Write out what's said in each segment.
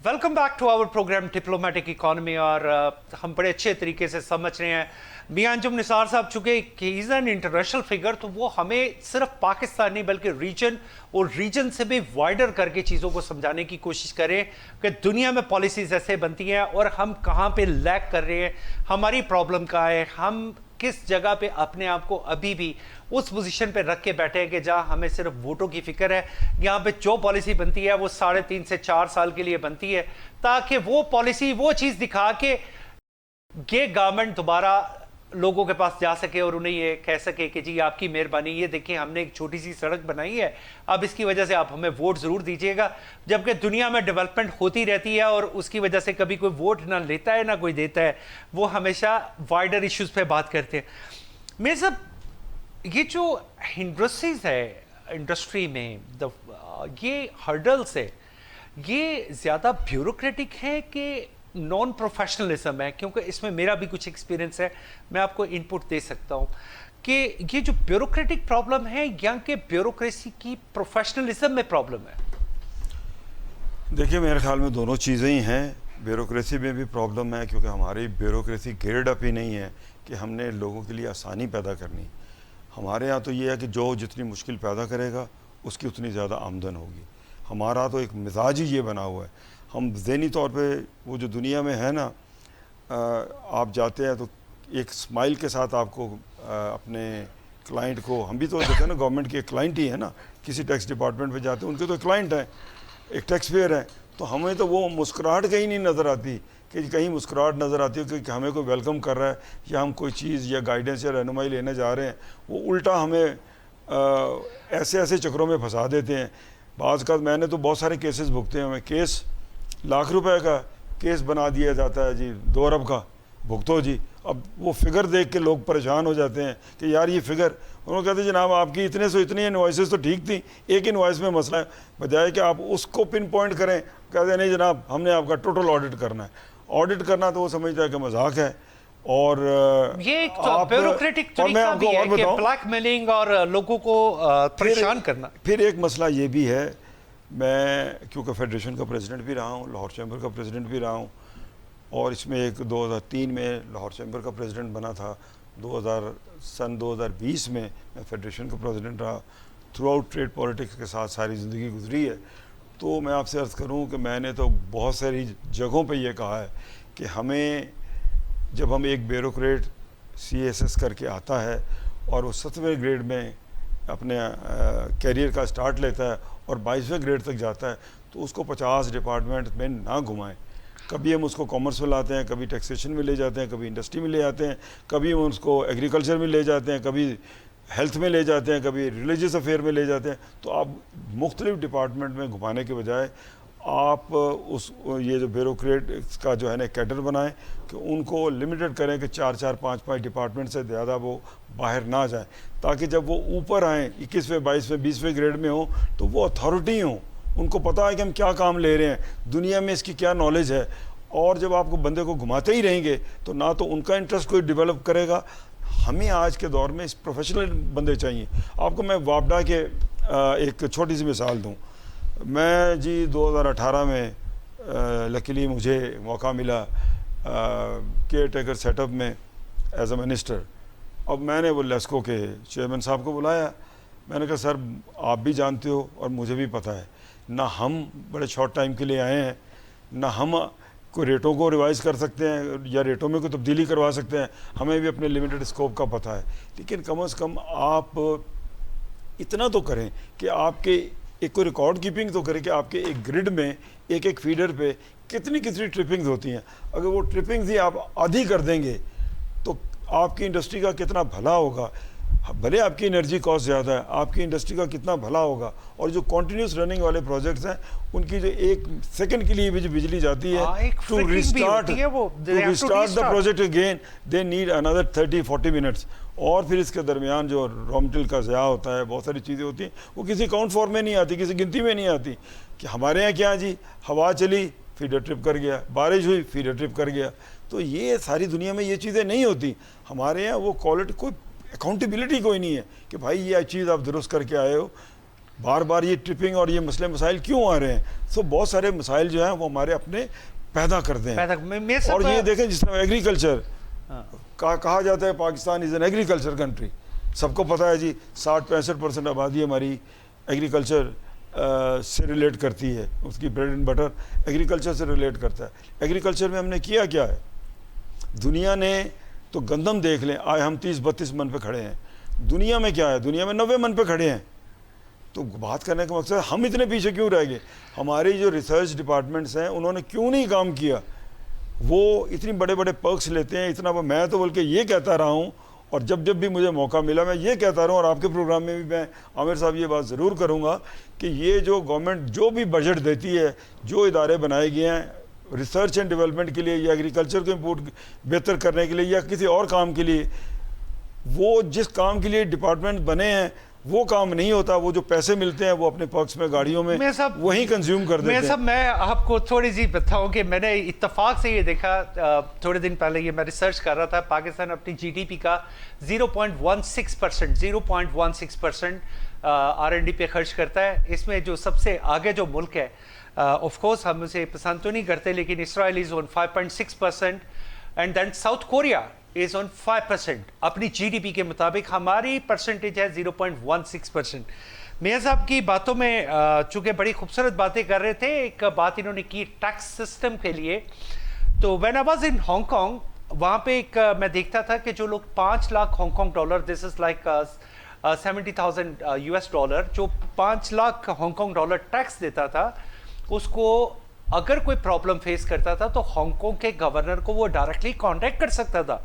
Welcome back to our program diplomatic economy. और हम बड़े अच्छे तरीके से समझ रहे हैं मियां अंजुम निसार साहब, चूंकि कि इज़ एन इंटरनेशनल फिगर, तो वो हमें सिर्फ पाकिस्तान नहीं बल्कि रीजन और रीजन से भी वाइडर करके चीज़ों को समझाने की कोशिश करें कि दुनिया में पॉलिसीज़ ऐसे बनती हैं और हम कहाँ पे लैग कर रहे हैं, हमारी प्रॉब्लम कहाँ है, हम किस जगह पे अपने आप को अभी भी उस पोजीशन पे रख के बैठे हैं कि जहां हमें सिर्फ वोटों की फिक्र है। यहाँ पे जो पॉलिसी बनती है वो 3.5 से 4 साल के लिए बनती है, ताकि वो पॉलिसी वो चीज़ दिखा के ये गवर्नमेंट दोबारा लोगों के पास जा सके और उन्हें ये कह सके कि जी आपकी मेहरबानी, ये देखिए हमने एक छोटी सी सड़क बनाई है, अब इसकी वजह से आप हमें वोट ज़रूर दीजिएगा। जबकि दुनिया में डेवलपमेंट होती रहती है और उसकी वजह से कभी कोई वोट ना लेता है ना कोई देता है, वो हमेशा वाइडर इश्यूज़ पे बात करते हैं। मेरे साहब, ये जो इंडस्ट्रीज़ है, इंडस्ट्री में ये हर्डल्स है, ये ज़्यादा ब्यूरोक्रेटिक है कि नॉन प्रोफेशनलिज्म है? क्योंकि इसमें मेरा भी कुछ एक्सपीरियंस है, मैं आपको इनपुट दे सकता हूँ कि ये जो ब्यूरोक्रेटिक प्रॉब्लम है या कि ब्यूरोक्रेसी की प्रोफेशनलिज्म में प्रॉब्लम है। देखिए, मेरे ख्याल में दोनों चीज़ें ही हैं। ब्यूरोक्रेसी में भी प्रॉब्लम है क्योंकि हमारी ब्यूरोक्रेसी ग्रेड अप ही नहीं है कि हमने लोगों के लिए आसानी पैदा करनी। हमारे यहाँ तो ये है कि जो जितनी मुश्किल पैदा करेगा उसकी उतनी ज़्यादा आमदन होगी। हमारा तो एक मिजाज ही ये बना हुआ है। हम ज़हनी तौर पे वो जो दुनिया में है ना, आप जाते हैं तो एक स्माइल के साथ आपको अपने क्लाइंट को, हम भी तो देखते हैं ना, गवर्नमेंट के क्लाइंट ही है ना, किसी टैक्स डिपार्टमेंट पे जाते हैं उनके तो क्लाइंट हैं, एक टैक्स पेयर है, तो हमें तो वो मुस्कुराहट कहीं नहीं नज़र आती कि कहीं मुस्कुराहट नज़र आती है कि हमें कोई वेलकम कर रहा है या हम कोई चीज़ या गाइडेंस या रहनुमाई लेने जा रहे हैं। वो उल्टा हमें ऐसे ऐसे चक्रों में फंसा देते हैं। बाज़ का मैंने तो बहुत सारे केसेस भुगते हैं। हमें केस लाख रुपए का केस बना दिया जाता है जी, 2 अरब का भुगतो जी। अब वो फिगर देख के लोग परेशान हो जाते हैं कि यार ये फिगर, उन्होंने कहते हैं जनाब आपकी इतने से इतनी इनवॉइसेस तो ठीक थी, एक इनवॉइस में मसला है, बजाय कि आप उसको पिन पॉइंट करें। कहते हैं नहीं जनाब हमने आपका टोटल ऑडिट करना है। ऑडिट करना तो वो समझता है कि मजाक है। और ये एक ब्यूरोक्रेटिक तरीका भी है कि ब्लैकमेलिंग और लोगों को परेशान करना। फिर एक मसला ये भी है, मैं क्योंकि फेडरेशन का प्रेसिडेंट भी रहा हूँ, लाहौर चैम्बर का प्रेसिडेंट भी रहा हूँ, और इसमें एक 2003 में लाहौर चैम्बर का प्रेसिडेंट बना था, 2020 में मैं फेडरेशन का प्रेसिडेंट रहा। थ्रू आउट ट्रेड पॉलिटिक्स के साथ सारी ज़िंदगी गुजरी है। तो मैं आपसे अर्ज़ करूँ कि मैंने तो बहुत सारी जगहों पे ये कहा है कि हमें, जब हम एक ब्यूरोक्रेट CSS करके आता है और वो 7वें ग्रेड में अपने कैरियर का स्टार्ट लेता है और 22वें ग्रेड तक जाता है, तो उसको 50 डिपार्टमेंट में ना घुमाएं। कभी हम उसको कॉमर्स में लाते हैं, कभी टैक्सेशन में ले जाते हैं, कभी इंडस्ट्री में ले जाते हैं, कभी हम उसको एग्रीकल्चर में ले जाते हैं, कभी हेल्थ में ले जाते हैं, कभी रिलीजियस अफेयर में ले जाते हैं। तो आप मुख्तलिफ डिपार्टमेंट में घुमाने के बजाय आप ये जो ब्यूरोक्रेट का जो है ना कैडर बनाएं कि उनको लिमिटेड करें कि 4-4, 5-5 डिपार्टमेंट से ज़्यादा वो बाहर ना जाएं, ताकि जब वो ऊपर आएँ 21वें, 22वें, 20वें ग्रेड में हो तो वो अथॉरिटी हो, उनको पता है कि हम क्या काम ले रहे हैं, दुनिया में इसकी क्या नॉलेज है। और जब आपको बंदे को घुमाते ही रहेंगे तो ना तो उनका इंटरेस्ट कोई डेवलप करेगा। हमें आज के दौर में इस प्रोफेशनल बंदे चाहिए। आपको मैं वापडा के एक छोटी सी मिसाल दूँ। मैं जी 2018 में लकीली मुझे मौका मिला केयर टेकर सेटअप में एज अ मिनिस्टर। अब मैंने वो लेस्को के चेयरमैन साहब को बुलाया। मैंने कहा सर आप भी जानते हो और मुझे भी पता है, ना हम बड़े शॉर्ट टाइम के लिए आए हैं, ना हम कोई रेटों को रिवाइज़ कर सकते हैं या रेटों में कोई तब्दीली करवा सकते हैं, हमें भी अपने लिमिटेड स्कोप का पता है। लेकिन कम से कम आप इतना तो करें कि आपके एक कोई रिकॉर्ड कीपिंग तो करें कि आपके एक ग्रिड में एक एक फीडर पे कितनी कितनी ट्रिपिंग्स होती हैं। अगर वो ट्रिपिंग्स ही आप आधी कर देंगे तो आपकी इंडस्ट्री का कितना भला होगा। भले आपकी एनर्जी कॉस्ट ज़्यादा है, आपकी इंडस्ट्री का कितना भला होगा। और जो कॉन्टिन्यूस रनिंग वाले प्रोजेक्ट्स हैं उनकी जो 1 सेकंड के लिए भी बिजली जाती है, to restart the project again they need another 30-40 minutes. और फिर इसके दरमियान जो रॉ मटेरियल का ज़या होता है, बहुत सारी चीज़ें होती हैं, वो किसी काउंट फॉर्म में नहीं आती, किसी गिनती में नहीं आती। कि हमारे यहाँ क्या जी, हवा चली फीडर ट्रिप कर गया, बारिश हुई फीडर ट्रिप कर गया। तो ये सारी दुनिया में ये चीज़ें नहीं होती। हमारे यहाँ वो क्वालिटी, कोई अकाउंटेबिलिटी कोई नहीं है कि भाई ये चीज़ आप दुरुस्त करके आए हो। بار بار یہ ٹرپنگ اور یہ مسئلے مسائل کیوں آ رہے ہیں؟ تو بہت سارے مسائل جو ہیں وہ ہمارے اپنے پیدا کرتے ہیں. اور یہ دیکھیں جس طرح ایگریکلچر کہا جاتا ہے Pakistan is an agriculture country. سب کو پتہ ہے جی 60-65% آبادی ہماری ایگریکلچر سے ریلیٹ کرتی ہے, اس کی بریڈ اینڈ بٹر ایگریکلچر سے ریلیٹ کرتا ہے. ایگریکلچر میں ہم نے کیا کیا ہے؟ دنیا نے تو گندم دیکھ لیں, آج ہم 30-32 من پہ کھڑے ہیں. دنیا میں کیا ہے؟ دنیا میں 90 من پہ کھڑے ہیں. تو بات کرنے کا مقصد ہم اتنے پیچھے کیوں رہ گئے؟ ہماری جو ریسرچ ڈپارٹمنٹس ہیں انہوں نے کیوں نہیں کام کیا؟ وہ اتنی بڑے بڑے پرکس لیتے ہیں اتنا. میں تو بلکہ یہ کہتا رہا ہوں, اور جب بھی مجھے موقع ملا میں یہ کہتا رہا ہوں, اور آپ کے پروگرام میں بھی میں عامر صاحب یہ بات ضرور کروں گا کہ یہ جو گورنمنٹ جو بھی بجٹ دیتی ہے, جو ادارے بنائے گئے ہیں ریسرچ اینڈ ڈیولپمنٹ کے لیے یا ایگریکلچر کو امپورٹ بہتر کرنے کے لیے یا کسی اور کام کے لیے, وہ جس کام کے لیے ڈپارٹمنٹ بنے ہیں وہ کام نہیں ہوتا. وہ جو پیسے ملتے ہیں وہ اپنے پرکس میں گاڑیوں میں وہیں کنزیوم کر دیتے ہیں. میں آپ کو تھوڑی سی بتاؤں کہ میں نے اتفاق سے یہ دیکھا تھوڑے دن پہلے, یہ میں ریسرچ کر رہا تھا, پاکستان اپنی جی ڈی پی کا 0.16% R&D پہ خرچ کرتا ہے. اس میں جو سب سے آگے جو ملک ہے, آف کورس ہم اسے پسند تو نہیں کرتے, لیکن Israel is on 5.6% and then South Korea is on 5%. اپنی جی ڈی پی کے مطابق ہماری پرسنٹیج ہے 0.16%. میاں صاحب کی باتوں میں چونکہ بڑی خوبصورت باتیں کر رہے تھے, ایک بات انہوں نے کی ٹیکس سسٹم کے لیے. تو when I was in Hong Kong, وہاں پہ ایک میں دیکھتا تھا کہ جو لوگ 5 lakh Hong Kong dollar, this is like $70,000 جو 5 lakh Hong Kong dollar tax دیتا تھا, اس کو اگر کوئی پرابلم فیس کرتا تھا تو ہانگ کانگ کے گورنر کو وہ ڈائریکٹلی کانٹیکٹ کر سکتا تھا,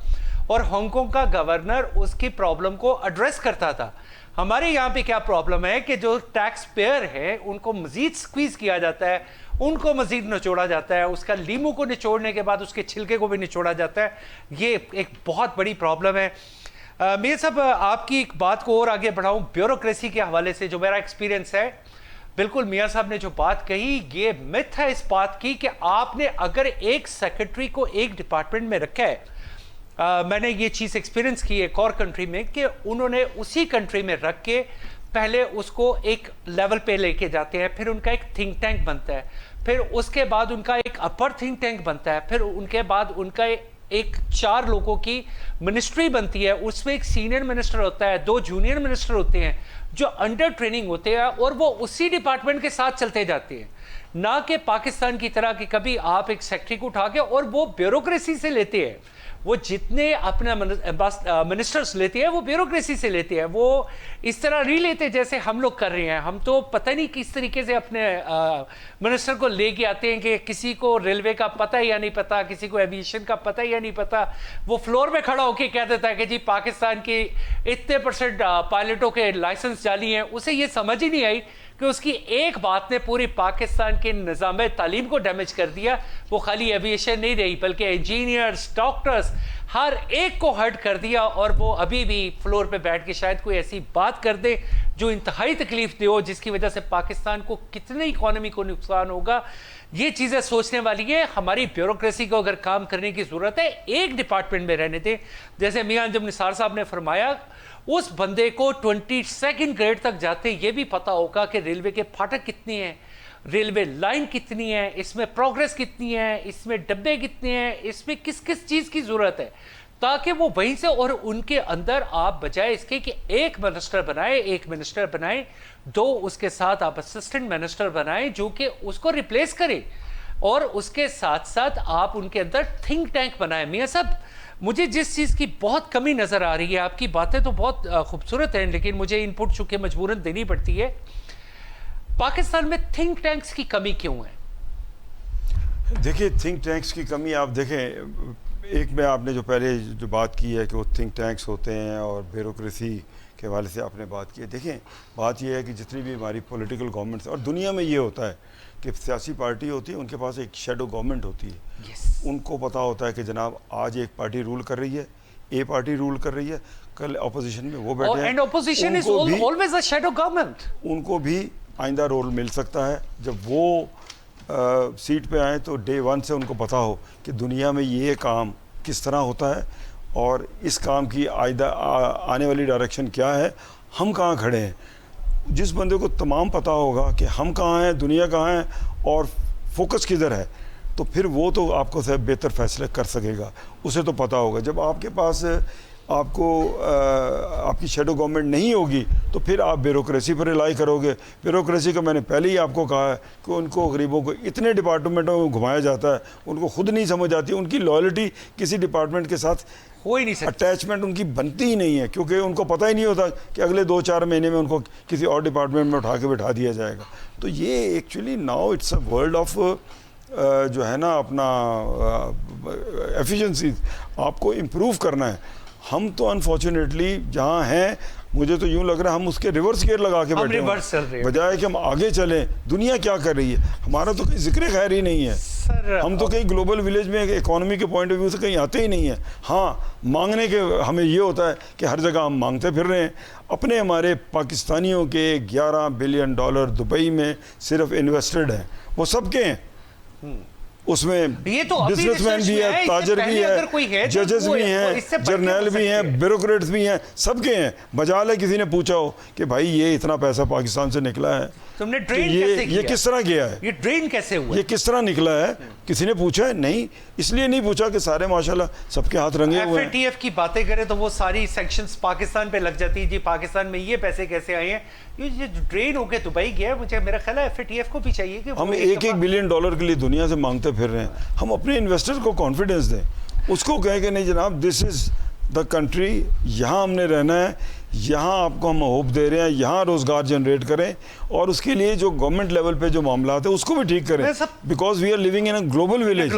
اور ہانگ کانگ کا گورنر اس کی پرابلم کو ایڈریس کرتا تھا. ہمارے یہاں پہ کیا پرابلم ہے کہ جو ٹیکس پیئر ہیں ان کو مزید سکویز کیا جاتا ہے, ان کو مزید نچوڑا جاتا ہے, اس کا لیمو کو نچوڑنے کے بعد اس کے چھلکے کو بھی نچوڑا جاتا ہے. یہ ایک بہت بڑی پرابلم ہے. میاں صاحب آپ کی ایک بات کو اور آگے بڑھاؤں بیوروکریسی کے حوالے سے, جو میرا ایکسپیرینس ہے, بالکل میاں صاحب نے جو بات کہی یہ مت ہے اس بات کی کہ آپ نے اگر ایک سیکرٹری کو ایک ڈپارٹمنٹ میں رکھا ہے, میں نے یہ چیز ایکسپیرینس کی ایک اور کنٹری میں کہ انہوں نے اسی کنٹری میں رکھ کے پہلے اس کو ایک لیول پہ لے کے جاتے ہیں, پھر ان کا ایک تھنک ٹینک بنتا ہے, پھر اس کے بعد ان کا ایک اپر تھنک ٹینک بنتا ہے, پھر ان کے بعد ان کا ایک 4 لوگوں کی منسٹری بنتی ہے, اس میں ایک سینئر منسٹر ہوتا ہے, 2 جونیئر منسٹر ہوتے ہیں جو انڈر ٹریننگ ہوتے ہیں, اور وہ اسی ڈپارٹمنٹ کے ساتھ چلتے جاتے ہیں. نہ کہ پاکستان کی طرح کہ کبھی آپ ایک سیکٹری کو اٹھا کے, اور وہ بیوروکریسی سے لیتے ہیں, وہ جتنے اپنا منسٹرز لیتے ہیں وہ بیوروکریسی سے لیتے ہیں, وہ اس طرح نہیں لیتے جیسے ہم لوگ کر رہے ہیں. ہم تو پتہ نہیں کس طریقے سے اپنے منسٹر کو لے کے آتے ہیں کہ کسی کو ریلوے کا پتہ یا نہیں پتہ, کسی کو ایویشن کا پتہ یا نہیں پتہ, وہ فلور میں کھڑا ہو کے کہہ دیتا ہے کہ جی پاکستان کی اتنے % پائلٹوں کے لائسنس جعلی ہیں. اسے یہ سمجھ ہی نہیں آئی کہ اس کی ایک بات نے پوری پاکستان کے نظام تعلیم کو ڈیمیج کر دیا. وہ خالی ایویشن نہیں رہی بلکہ انجینئرز, ڈاکٹرز, ہر ایک کو ہرٹ کر دیا, اور وہ ابھی بھی فلور پہ بیٹھ کے شاید کوئی ایسی بات کر دے جو انتہائی تکلیف دے ہو, جس کی وجہ سے پاکستان کو کتنے اکانومی کو نقصان ہوگا. یہ چیزیں سوچنے والی ہے. ہماری بیوروکریسی کو اگر کام کرنے کی ضرورت ہے, ایک ڈپارٹمنٹ میں رہنے دیں. جیسے میاں انجم نثار صاحب نے فرمایا, اس بندے کو 22nd گریڈ تک جاتے یہ بھی پتا ہوگا کہ ریلوے کے پھاٹک کتنی ہیں, ریلوے لائن کتنی ہے, اس میں پروگریس کتنی ہے, اس میں ڈبے کتنے ہیں, اس میں کس کس چیز کی ضرورت ہے, تاکہ وہ وہیں سے, اور ان کے اندر آپ بجائے اس کے کہ ایک منسٹر بنائیں 2 اس کے ساتھ آپ اسسٹنٹ منسٹر بنائیں جو کہ اس کو ریپلیس کریں, اور اس کے ساتھ ساتھ آپ ان کے اندر تھنک ٹینک بنائیں. میاں صاحب مجھے جس چیز کی بہت کمی نظر آ رہی ہے, آپ کی باتیں تو بہت خوبصورت ہیں لیکن مجھے ان پٹ چونکہ مجبوراً دینی پڑتی ہے, پاکستان میں تھنک ٹینکس کی کمی کیوں ہے؟ دیکھیں تھنک ٹینکس کی کمی آپ دیکھیں, ایک میں آپ نے جو پہلے جو بات کی ہے کہ وہ تھنک ٹینکس ہوتے ہیں اور بیوروکریسی کے حوالے سے آپ نے بات کی ہے. دیکھیں بات یہ ہے کہ جتنی بھی ہماری پولیٹیکل گورنمنٹس, اور دنیا میں یہ ہوتا ہے کہ سیاسی پارٹی ہوتی ہے, ان کے پاس ایک شیڈو گورنمنٹ ہوتی ہے. ان کو پتہ ہوتا ہے کہ جناب آج ایک پارٹی رول کر رہی ہے, اے پارٹی رول کر رہی ہے, کل اپوزیشن میں وہ بیٹھے ہیں, and opposition is always a shadow government. ان کو بھی آئندہ رول مل سکتا ہے. جب وہ سیٹ پہ آئیں تو ڈے 1 سے ان کو پتہ ہو کہ دنیا میں یہ کام کس طرح ہوتا ہے, اور اس کام کی آنے والی ڈائریکشن کیا ہے, ہم کہاں کھڑے ہیں. जिस बंदे को तमाम पता होगा कि हम कहाँ हैं, दुनिया कहाँ है और फोकस किधर है, तो फिर वो तो आपको से बेहतर फैसले कर सकेगा, उसे तो पता होगा। जब आपके पास आपको आपकी शेडो गवर्नमेंट नहीं होगी तो फिर आप ब्यूरोक्रेसी पर रिलाई करोगे। ब्यूरोक्रेसी का मैंने पहले ही आपको कहा है कि उनको गरीबों को इतने डिपार्टमेंटों में घुमाया जाता है, उनको खुद नहीं समझ आती, उनकी लॉयल्टी किसी डिपार्टमेंट के साथ हो ही नहीं सकता, अटैचमेंट उनकी बनती ही नहीं है, क्योंकि उनको पता ही नहीं होता कि अगले 2-4 महीने में उनको किसी और डिपार्टमेंट में उठा के बिठा दिया जाएगा। तो ये actually now it's a world of जो है ना अपना एफिशिएंसी आपको इम्प्रूव करना है। हम तो अनफॉर्चुनेटली जहाँ हैं, मुझे तो यूँ लग रहा है हम उसके रिवर्स गियर लगा के बैठे हैं, बजाय कि हम आगे चलें। दुनिया क्या कर रही है, हमारा तो कहीं जिक्र खैर ही नहीं है सर। हम तो कहीं ग्लोबल विलेज में इकोनॉमी के पॉइंट ऑफ व्यू से कहीं आते ही नहीं है। हाँ, मांगने के हमें ये होता है कि हर जगह हम मांगते फिर रहे हैं। अपने हमारे पाकिस्तानियों के $11 बिलियन दुबई में सिर्फ इन्वेस्टेड हैं, वो सबके हैं, उसमें ये तो बिजनेसमैन भी है, ताजर भी है, जजेस भी हैं, जर्नल भी हैं, ब्यूरोक्रेट्स भी हैं, सबके हैं। मजाल है किसी ने पूछा हो कि भाई ये इतना पैसा पाकिस्तान से निकला है, तुमने ड्रेन तो कैसे किया? ये किस तरह गया है, ये ड्रेन कैसे हुआ, ये किस तरह निकला है, किसी ने पूछा है? नहीं, इसलिए नहीं पूछा कि सारे माशाल्लाह सबके हाथ रंगे हुए हैं। FATF की बातें करें तो वो सारी सेक्शंस पाकिस्तान पे लग जाती है, जी पाकिस्तान में ये पैसे कैसे आए हैं, ये ड्रेन होके दुबई गया। मुझे मेरा ख्याल है FATF को भी चाहिए कि हम $1 बिलियन के लिए दुनिया से मांगते फिर रहे हैं। हम अपने इन्वेस्टर को कॉन्फिडेंस दें, उसको कहें कि नहीं जनाब, दिस इज द कंट्री, यहाँ हमने रहना है, यहाँ आपको हम होप दे रहे हैं, यहाँ रोज़गार जनरेट करें और उसके लिए जो गवर्नमेंट लेवल पे जो मामला है उसको भी ठीक करें, because we are living in a global village.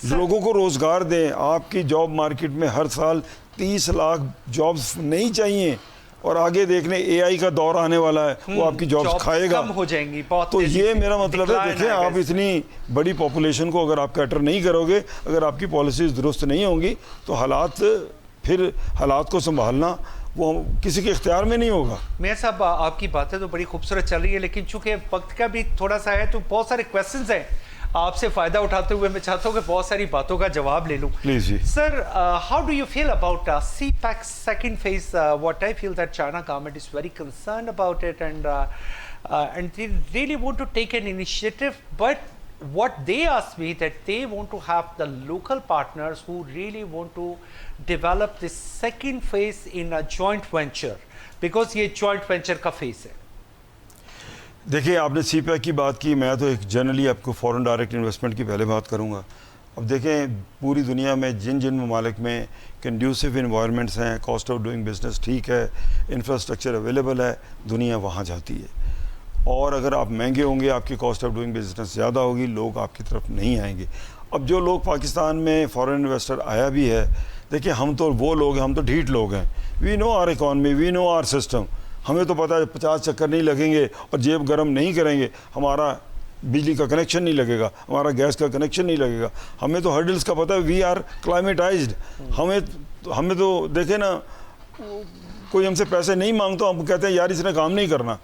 लोगों को रोज़गार दें। आपकी जॉब मार्केट में हर साल 30 लाख जॉब्स नहीं चाहिए, और आगे देखने AI का दौर आने वाला है, वो आपकी जॉब्स खाएगा, कम हो जाएंगी बहुत। तो ये मेरा मतलब है, देखिए आप इतनी बड़ी पॉपुलेशन को अगर आप कैटर नहीं करोगे, अगर आपकी पॉलिसीज दुरुस्त नहीं होंगी, तो हालात को संभालना वो किसी के इख्तियार में नहीं होगा। मेयर साहब, आपकी बातें तो बड़ी खूबसूरत चल रही है, लेकिन चूंकि वक्त का भी थोड़ा सा है तो बहुत सारे क्वेश्चंस हैं, आपसे फ़ायदा उठाते हुए मैं चाहता हूँ कि बहुत सारी बातों का जवाब ले लूँ। प्लीज़ जी। Sir, how do you feel about CPEC second phase? What I feel that China government is very concerned about it, and they really want to take an initiative, but what they asked me that they want to have the local partners who really want to develop this second phase in a joint venture, because ये joint venture का phase है। देखिए, आपने CPEC की बात की, मैं तो एक जनरली आपको फॉरेन डायरेक्ट इन्वेस्टमेंट की पहले बात करूंगा। अब देखें, पूरी दुनिया में जिन जिन ममालिक में कंड्यूसिव इन्वायरमेंट्स हैं, कॉस्ट ऑफ डूइंग बिजनेस ठीक है, इंफ्रास्ट्रक्चर अवेलेबल है, दुनिया वहाँ जाती है। और अगर आप महंगे होंगे, आपकी कॉस्ट ऑफ डूइंग बिजनेस ज़्यादा होगी, लोग आपकी तरफ नहीं आएंगे। अब जो लोग पाकिस्तान में फॉरेन इन्वेस्टर आया भी है, देखिए हम तो वो लोग हैं, हम तो ढीठ लोग हैं। We know our economy, we know our system, हमें तो पता है 50 चक्कर नहीं लगेंगे और जेब गर्म नहीं करेंगे, हमारा बिजली का कनेक्शन नहीं लगेगा, हमारा गैस का कनेक्शन नहीं लगेगा। हमें तो हर्डल्स का पता है, वी आर क्लाइमेटाइज्ड। हमें तो देखे ना, कोई हमसे पैसे नहीं मांगता, हम कहते हैं यार इसने काम नहीं करना।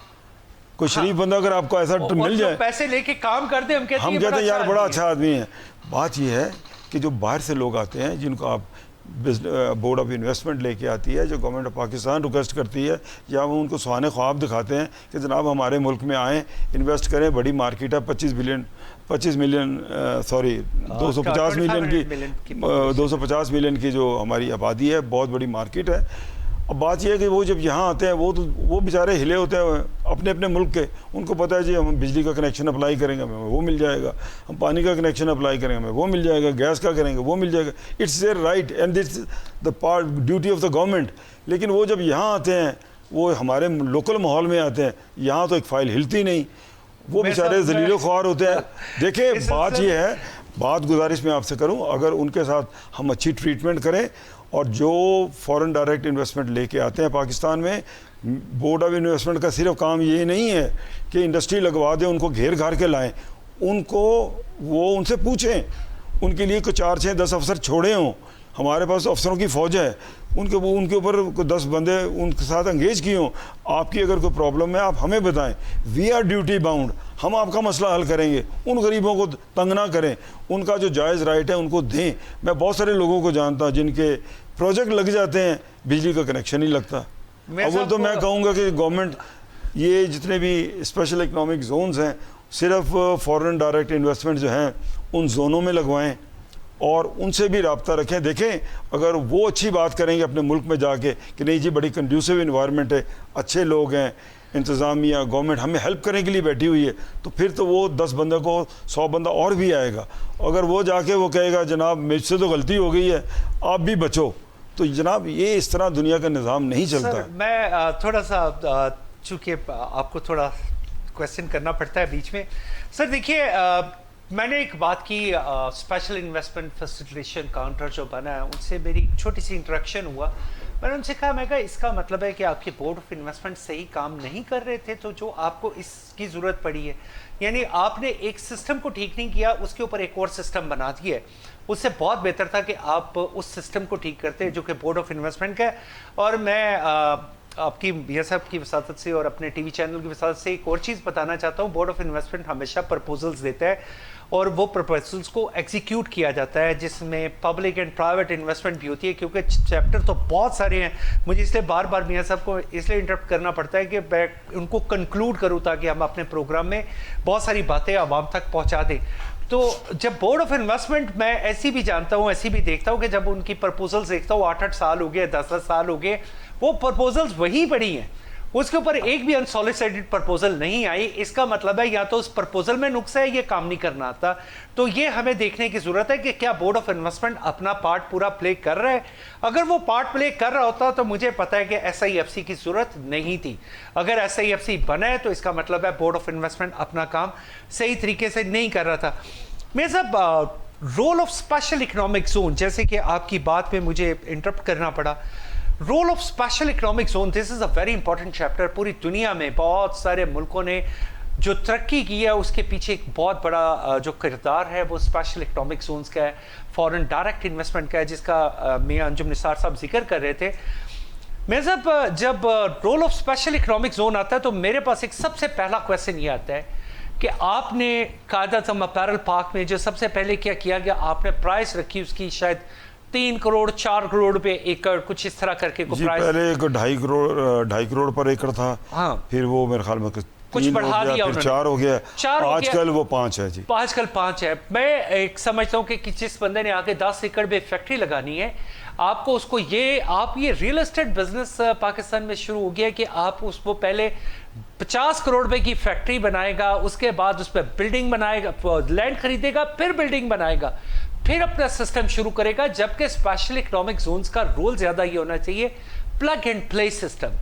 कोई शरीफ बंदा अगर आपको ऐसा मिल जाए, पैसे लेके काम करते, हम कहते हैं यार बड़ा अच्छा आदमी है। बात यह है कि जो बाहर से लोग आते हैं, जिनको आप बोर्ड ऑफ इन्वेस्टमेंट लेके आती है, जो गवर्नमेंट ऑफ पाकिस्तान रिक्वेस्ट करती है, या वो उनको सुहाने ख्वाब दिखाते हैं कि जनाब हमारे मुल्क में आएँ, इन्वेस्ट करें, बड़ी मार्केट है, 250 मिलियन सॉरी 250 मिलियन की जो हमारी आबादी है, बहुत बड़ी मार्केट है। अब बात यह है कि वो जब यहाँ आते हैं, वो बेचारे हिले होते हैं अपने अपने मुल्क के, उनको पता है जी हम बिजली का कनेक्शन अप्लाई करेंगे हमें वो मिल जाएगा, हम पानी का कनेक्शन अप्लाई करेंगे हमें वो मिल जाएगा, गैस का करेंगे वो मिल जाएगा। It's there right and this the part duty of the government. लेकिन वो जब यहाँ आते हैं, वो हमारे लोकल माहौल में आते हैं, यहाँ तो एक फ़ाइल हिलती नहीं, वो बेचारे जलीलो ख्वार होते हैं। देखिए बात ये है, बात गुजारिश मैं आपसे करूँ, अगर उनके साथ हम अच्छी ट्रीटमेंट करें, और जो फॉरेन डायरेक्ट इन्वेस्टमेंट लेके आते हैं पाकिस्तान में, बोर्ड ऑफ इन्वेस्टमेंट का सिर्फ काम ये नहीं है कि इंडस्ट्री लगवा दें, उनको घेर घार के लाएं, उनसे पूछें, उनके लिए कोई 4, 6, 10 अफसर छोड़े हों। हमारे पास अफसरों की फ़ौज है, उनके ऊपर 10 बंदे उनके साथ एंगेज किए हों। आपकी अगर कोई प्रॉब्लम है आप हमें बताएं, वी आर ड्यूटी बाउंड, हम आपका मसला हल करेंगे। उन गरीबों को तंग ना करें, उनका जो जायज़ राइट है उनको दें। मैं बहुत सारे लोगों को जानता हूँ जिनके प्रोजेक्ट लग जाते हैं, बिजली का कनेक्शन नहीं लगता। अव्वल तो मैं कहूँगा कि गवर्नमेंट یہ جتنے بھی اسپیشل اکنامک زونز ہیں صرف فورن ڈائریکٹ انویسٹمنٹ جو ہیں ان زونوں میں لگوائیں اور ان سے بھی رابطہ رکھیں. دیکھیں اگر وہ اچھی بات کریں گے اپنے ملک میں جا کے کہ نہیں جی بڑی کنڈیوسو انوائرمنٹ ہے, اچھے لوگ ہیں, انتظامیہ گورنمنٹ ہمیں ہیلپ کرنے کے لیے بیٹھی ہوئی ہے, تو پھر تو وہ 10 بندوں کو 100 بندہ اور بھی آئے گا. اگر وہ جا کے وہ کہے گا جناب مجھ سے تو غلطی ہو گئی ہے آپ بھی بچو, تو جناب یہ اس طرح دنیا کا نظام نہیں چلتا. سر میں تھوڑا سا چونکہ آپ کو تھوڑا کویسچن کرنا پڑتا ہے بیچ میں. سر دیکھیے میں نے ایک بات کی اسپیشل انویسٹمنٹ فیسیلیٹیشن کاؤنٹر جو بنا ہے ان سے میری چھوٹی سی انٹریکشن ہوا. میں نے ان سے کہا, میں کہا اس کا مطلب ہے کہ آپ کی بورڈ آف انویسٹمنٹ صحیح کام نہیں کر رہے تھے تو جو آپ کو اس کی ضرورت پڑی ہے, یعنی آپ نے ایک سسٹم کو ٹھیک نہیں کیا, اس کے اوپر ایک اور سسٹم بنا دیا ہے. اس سے بہت بہتر تھا کہ آپ اس سسٹم کو ٹھیک کرتے جو کہ بورڈ آف انویسٹمنٹ کا ہے. اور میں آپ کی میاں صاحب کی وساطت سے اور اپنے ٹی وی چینل کی وساطت سے ایک اور چیز بتانا چاہتا ہوں. بورڈ آف انویسٹمنٹ ہمیشہ پرپوزلز دیتا ہے اور وہ پرپوزلز کو ایگزیکیوٹ کیا جاتا ہے, جس میں پبلک اینڈ پرائیویٹ انویسٹمنٹ بھی ہوتی ہے. کیونکہ چیپٹر تو بہت سارے ہیں, مجھے اس لیے بار بار میاں صاحب کو اس لیے انٹرپٹ کرنا پڑتا ہے کہ میں ان کو کنکلوڈ کروں تاکہ ہم اپنے پروگرام میں بہت ساری باتیں عوام تک پہنچا دیں. تو جب بورڈ آف انویسٹمنٹ میں ایسی بھی جانتا ہوں, ایسی بھی دیکھتا ہوں کہ جب ان کی پرپوزلز دیکھتا ہوں 8-8 سال ہو گئے, 10-10 سال ہو گئے, وہ پرپوزلز وہی پڑی ہیں, اس کے اوپر ایک بھی انسالیسیٹڈ پرپوزل نہیں آئی. اس کا مطلب ہے یا تو اس پرپوزل میں نقص ہے, یہ کام نہیں کرنا آتا. تو یہ ہمیں دیکھنے کی ضرورت ہے کہ کیا بورڈ آف انویسٹمنٹ اپنا پارٹ پورا پلے کر رہا ہے. اگر وہ پارٹ پلے کر رہا ہوتا تو مجھے پتا ہے کہ ایس آئی ایف سی کی ضرورت نہیں تھی. اگر ایس آئی ایف سی بنا ہے تو اس کا مطلب ہے بورڈ آف انویسٹمنٹ اپنا کام صحیح طریقے سے نہیں کر رہا تھا. میں صاحب role of special economic zone, جیسے کہ آپ کی بات میں مجھے انٹرپٹ کرنا پڑا. Role of special economic zone, this is a very important chapter. پوری دنیا میں بہت سارے ملکوں نے جو ترقی کی ہے اس کے پیچھے ایک بہت بڑا جو کردار ہے وہ اسپیشل اکنامک زونز کا ہے, فورن ڈائریکٹ انویسٹمنٹ کا ہے, جس کا میاں انجم نثار صاحب ذکر کر رہے تھے. میں صاحب جب role of special economic zone آتا ہے تو میرے پاس ایک سب سے پہلا کویسچن یہ آتا ہے کہ آپ نے قائد اعظم اپیرل پارک میں جو سب سے پہلے کیا کیا گیا, آپ نے پرائس رکھی اس کی شاید 3 کروڑ 4 کروڑ روپے ایکڑ, کچھ اس طرح کر کے جی پہلے 2.5 کروڑ پر ایکڑ تھا, ہاں پھر وہ میرے خیال میں کچھ بڑھا دیا, پھر 4 ہو گیا, آج کل وہ 5 ہے. جی آج کل 5 ہے. میں ایک سمجھتا ہوں کہ جس بندے نے آگے 10 ایکڑ میں فیکٹری لگانی ہے, آپ کو اس کو آپ یہ ریئل اسٹیٹ بزنس پاکستان میں شروع ہو گیا کہ آپ اس کو پہلے 50 کروڑ روپے کی فیکٹری بنائے گا, اس کے بعد اس پہ بلڈنگ بنائے گا, لینڈ خریدے گا, پھر بلڈنگ بنائے گا, پھر اپنا سسٹم شروع کرے گا. جبکہ اسپیشل اکنامک زونز کا رول زیادہ یہ ہونا چاہیے پلگ اینڈ پلے سسٹم.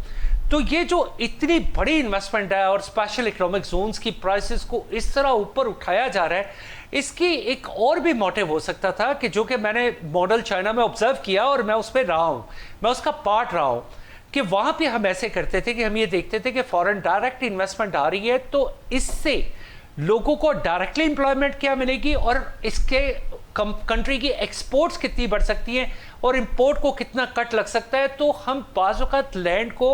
تو یہ جو اتنی بڑی انویسٹمنٹ ہے اور اسپیشل اکنامک زونز کی پرائسز کو اس طرح اوپر اٹھایا جا رہا ہے, اس کی ایک اور بھی موٹیو ہو سکتا تھا کہ جو کہ میں نے ماڈل چائنا میں آبزرو کیا اور میں اس پہ رہا ہوں, میں اس کا پارٹ رہا ہوں, کہ وہاں پہ ہم ایسے کرتے تھے کہ ہم یہ دیکھتے تھے کہ فورن ڈائریکٹ انویسٹمنٹ آ رہی ہے تو اس سے لوگوں کو ڈائریکٹلی امپلائمنٹ کیا ملے گی اور اس کے کنٹری کی ایکسپورٹس کتنی بڑھ سکتی ہیں اور امپورٹ کو کتنا کٹ لگ سکتا ہے. تو ہم بعض اوقات لینڈ کو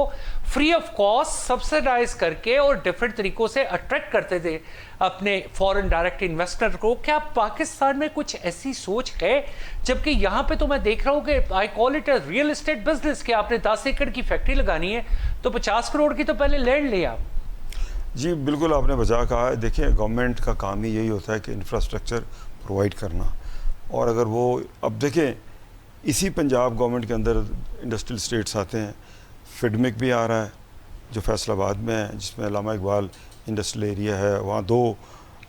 فری آف کاسٹ سبسیڈائز کر کے اور ڈفرینٹ طریقوں سے اٹریکٹ کرتے تھے اپنے فورن ڈائریکٹ انویسٹر کو. کیا پاکستان میں کچھ ایسی سوچ ہے؟ جبکہ یہاں پہ تو میں دیکھ رہا ہوں کہ I call it a real estate business, کہ آپ نے 10 ایکڑ کی فیکٹری لگانی ہے تو 50 کروڑ کی تو پہلے لینڈ لے آپ. جی بالکل آپ نے بجا کہا ہے. دیکھیں گورنمنٹ کا کام ہی یہی ہوتا ہے کہ انفراسٹرکچر پرووائڈ کرنا, اور اگر وہ اب دیکھیں اسی پنجاب گورنمنٹ کے اندر انڈسٹریل اسٹیٹس آتے ہیں, فڈمک بھی آ رہا ہے جو فیصل آباد میں ہے, جس میں علامہ اقبال انڈسٹریل ایریا ہے, وہاں 2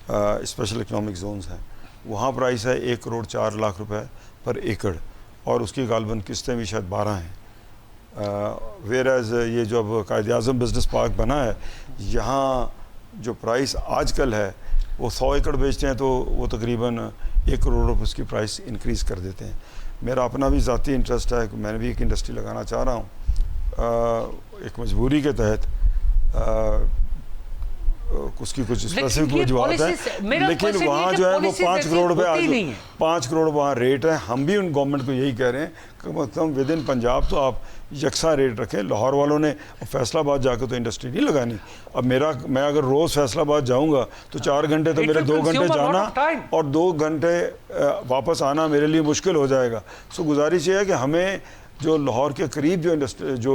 اسپیشل اکنامک زونز ہیں, وہاں پرائس ہے 1 کروڑ 4 لاکھ روپے پر ایکڑ, اور اس کی غالباً قسطیں بھی شاید 12 ہیں. ویئر ایز یہ جو اب قائد اعظم بزنس پارک بنا ہے, یہاں جو پرائس آج کل ہے وہ 100 ایکڑ بیچتے ہیں تو وہ تقریباً 1 کروڑ روپے اس کی پرائس انکریز کر دیتے ہیں. میرا اپنا بھی ذاتی انٹرسٹ ہے کہ میں نے بھی ایک انڈسٹری لگانا چاہ رہا ہوں, ایک مجبوری کے تحت, اس کی کچھ اسپیسیفک وجوہات ہیں, لیکن وہاں جو ہے وہ 5 کروڑ روپے 5 کروڑ وہاں ریٹ ہے. ہم بھی ان گورنمنٹ کو یہی کہہ رہے ہیں کہ مطلب ود ان پنجاب تو آپ یکساں ریٹ رکھیں. لاہور والوں نے فیصل آباد جا کے تو انڈسٹری نہیں لگانی. اب میں اگر روز فیصل آباد جاؤں گا تو 4 گھنٹے تو میرے 2 گھنٹے جانا اور 2 گھنٹے واپس آنا میرے لیے مشکل ہو جائے گا. سو گزارش یہ ہے کہ ہمیں जो लाहौर के करीब जो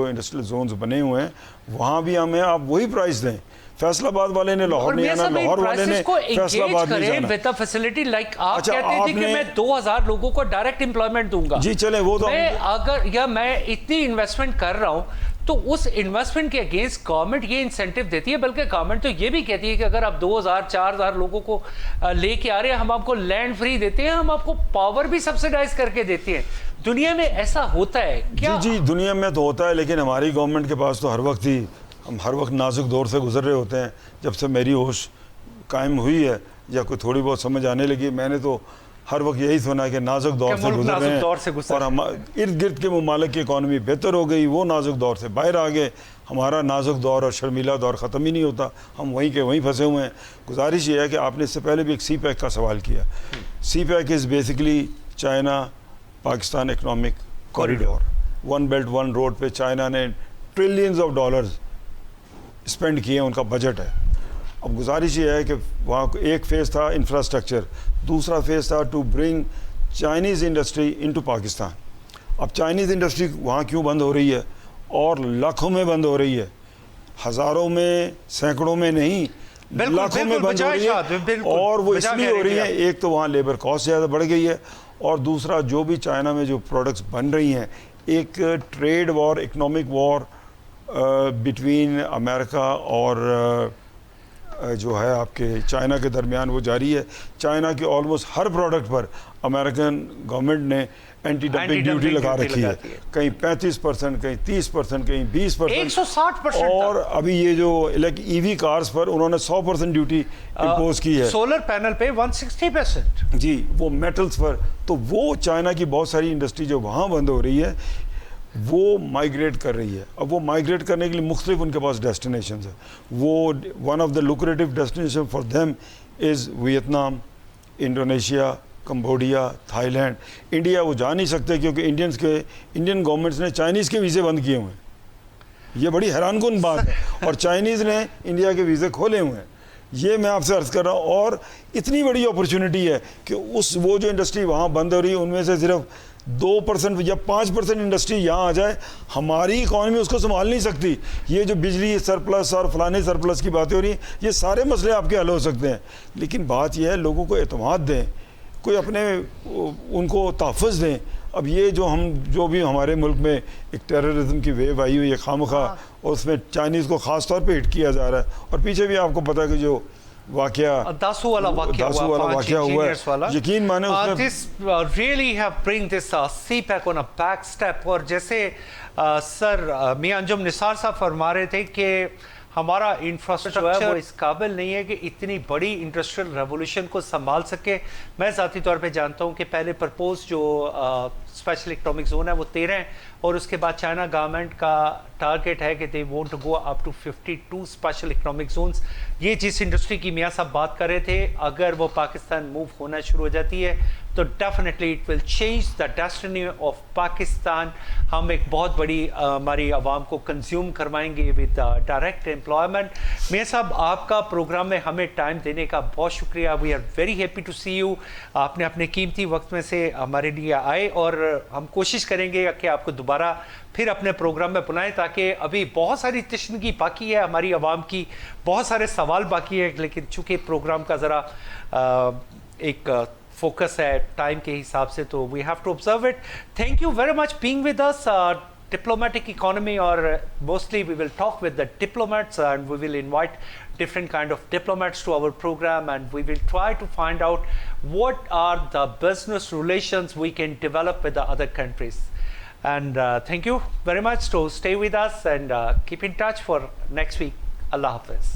इंडस्ट्रियल जोन्स बने हुए हैं वहाँ भी हमें आप वही प्राइस दें। फैसलाबाद वाले ने लाहौर नहीं आना, लाहौर वाले ने फैसलाबाद नहीं जाना। विद अ फैसिलिटी लाइक आप अच्छा, कहते थे कि मैं 2000 लोगों को डायरेक्ट एम्प्लॉयमेंट दूंगा। जी चले, वो तो मैं अगर या मैं इतनी इन्वेस्टमेंट कर रहा हूं तो उस इन्वेस्टमेंट के अगेंस्ट गवर्नमेंट ये इंसेंटिव देती है, बल्कि गवर्नमेंट तो ये भी कहती है कि अगर आप 2000 4000 लोगों को लेके आ रहे हैं, हम आपको लैंड फ्री देते हैं, हम आपको पावर भी सब्सिडाइज करके देते हैं। दुनिया में ऐसा होता है क्या? जी दुनिया में तो होता है, लेकिन हमारी गवर्नमेंट के पास तो हर वक्त ही, हम हर वक्त नाजुक दौर से गुजर रहे होते हैं। जब से मेरी होश कायम हुई है या कोई थोड़ी बहुत समझ आने लगी, मैंने तो हर वक्त यही सुना है कि नाजुक दौर से गुजर रहे हैं और हम इर्द गिर्द के मुमालिक की इकॉनमी बेहतर हो गई, वो नाजुक दौर से बाहर आ गए। हमारा नाजुक दौर और शर्मीला दौर ख़त्म ही नहीं होता, हम वहीं के वहीं फंसे हुए हैं। गुजारिश ये है कि आपने इससे पहले भी एक सी पैक का सवाल किया। CPEC is basically China Pakistan economic corridor. One belt one road पे चाइना ने ट्रिलियंस ऑफ डॉलर्स स्पेंड किए, उनका बजट है। अब गुजारिश ये है कि वहाँ एक फ़ेज़ था इंफ्रास्ट्रक्चर, दूसरा फेज़ था to bring Chinese industry into Pakistan. अब चाइनीज़ इंडस्ट्री वहाँ क्यों बंद हो रही है, और लाखों में बंद हो रही है, हज़ारों में सैकड़ों में नहीं, लाखों में बंद हो रही है। और वो इसलिए हो रही है, एक तो वहाँ लेबर कॉस्ट ज़्यादा बढ़ गई है, और दूसरा जो भी चाइना में जो प्रोडक्ट्स बन रही हैं, एक trade war, economic war between America और जो है आपके चाइना के दरमियान वो जारी है। चाइना के ऑलमोस्ट हर प्रोडक्ट पर अमेरिकन गवर्नमेंट ने एंटी डंपिंग ड्यूटी लगा रखी है, कहीं 35%, कहीं 30%, कहीं 20%, 160%। और अभी ये जो ईवी कार्स पर उन्होंने 100% ड्यूटी इम्पोज की है। सोलर पैनल पे 160%। जी, वो मेटल्स पर। तो वो चाइना की बहुत सारी इंडस्ट्री जो वहाँ बंद हो रही है वो माइग्रेट कर रही है। अब वो माइग्रेट करने के लिए मुख्तलिफ उनके पास डेस्टिनेशंस है। वो one of the lucrative destination for them is Vietnam, Indonesia, Cambodia, Thailand. India वो जा नहीं सकते क्योंकि इंडियन गवर्नमेंट्स ने चाइनीज़ के वीज़े बंद किए हुए हैं। ये बड़ी हैरानकुन बात है। और चाइनीज़ ने इंडिया के वीज़े खोले हुए हैं। ये मैं आपसे अर्ज़ कर रहा हूँ। और इतनी बड़ी अपॉर्चुनिटी है कि वो जो इंडस्ट्री वहाँ बंद हो रही है उनमें से सिर्फ 2% या 5% इंडस्ट्री यहाँ आ जाए, हमारी इकॉनमी उसको संभाल नहीं सकती। ये जो बिजली सरप्लस और फलाने सरप्लस की बातें हो रही हैं, ये सारे मसले आपके हल हो सकते हैं। लेकिन बात यह है, लोगों को एतमाद दें, कोई अपने उनको तहफ़्फ़ुज़ दें। अब ये जो भी हमारे मुल्क में एक टेररिज्म की वेव आई हुई है खामखा, और उसमें चाइनीज़ को ख़ास तौर पे हिट किया जा रहा है। और पीछे भी आपको पता है कि जो दासू वाला वाकया हुआ है, यकीन माने this really have bring this CPEC on a back step। और जैसे सर मियां अंजुम निसार साहब फरमा रहे थे कि हमारा इंफ्रास्ट्रक्चर वो इस काबिल नहीं है कि इतनी बड़ी इंडस्ट्रियल रेवोल्यूशन को संभाल सके। मैं ज़ाती तौर पे जानता हूँ कि पहले प्रपोज जो स्पेशल इकोनॉमिक जोन है वो 13 है, और उसके बाद चाइना गवर्नमेंट का टारगेट है कि they want to go up to 52 special economic zones. ये जिस इंडस्ट्री की मियाँ साहब बात कर रहे थे, अगर वो पाकिस्तान मूव होना शुरू हो जाती है तो definitely it will change the destiny of Pakistan. हम एक बहुत बड़ी हमारी आवाम को कंज्यूम करवाएंगे विद डायरेक्ट एम्प्लॉयमेंट। मियाँ साहब, आपका प्रोग्राम में हमें टाइम देने का बहुत शुक्रिया। We are very happy to see you. आपने अपने कीमती वक्त में से हमारे लिए आए, और हम कोशिश करेंगे कि आपको दोबारा फिर अपने प्रोग्राम में बुलाएं, ताकि अभी बहुत सारी तशनीगी बाकी है हमारी आवाम की, बहुत सारे सवाल बाकी है। लेकिन चूँकि प्रोग्राम का ज़रा एक फोकस है टाइम के हिसाब से, तो we have to observe it. Thank you very much being with us. diplomatic economy, or mostly we will talk with the diplomats, and we will invite different kind of diplomats to our program, and we will try to find out what are the business relations we can develop with the other countries. And thank you very much to stay with us, and keep in touch for next week. Allah Hafiz.